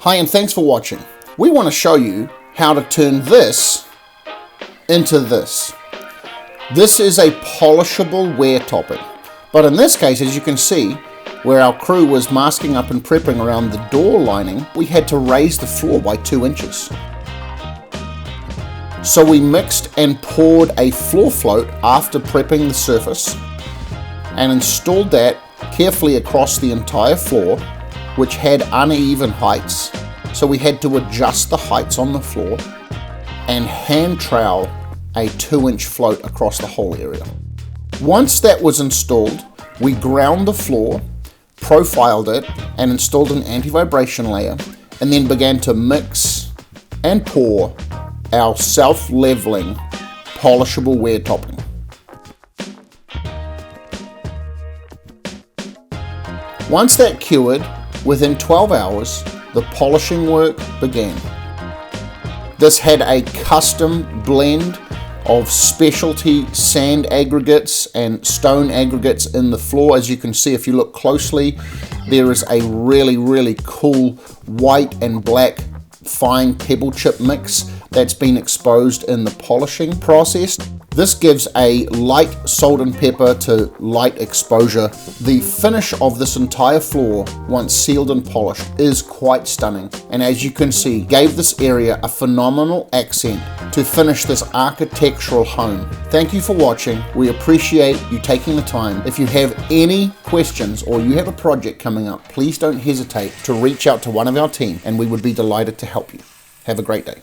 Hi, and thanks for watching. We want to show you how to turn this into this. This is a polishable wear topping, but in this case, as you can see, where our crew was masking up and prepping around the door lining, we had to raise the floor by 2 inches. So we mixed and poured a floor float after prepping the surface and installed that carefully across the entire floor, which had uneven heights, so we had to adjust the heights on the floor and hand trowel a 2-inch float across the whole area. Once that was installed, we ground the floor, profiled it, and installed an anti-vibration layer, and then began to mix and pour our self-leveling polishable wear topping. Once that cured, within 12 hours, the polishing work began. This had a custom blend of specialty sand aggregates and stone aggregates in the floor. As you can see, if you look closely, there is a really cool white and black fine pebble chip mix that's been exposed in the polishing process. This gives a light salt and pepper to light exposure. The finish of this entire floor, once sealed and polished, is quite stunning, and as you can see, gave this area a phenomenal accent to finish this architectural home. Thank you for watching. We appreciate you taking the time. If you have any questions or you have a project coming up, please don't hesitate to reach out to one of our team, and we would be delighted to help you. Have a great day.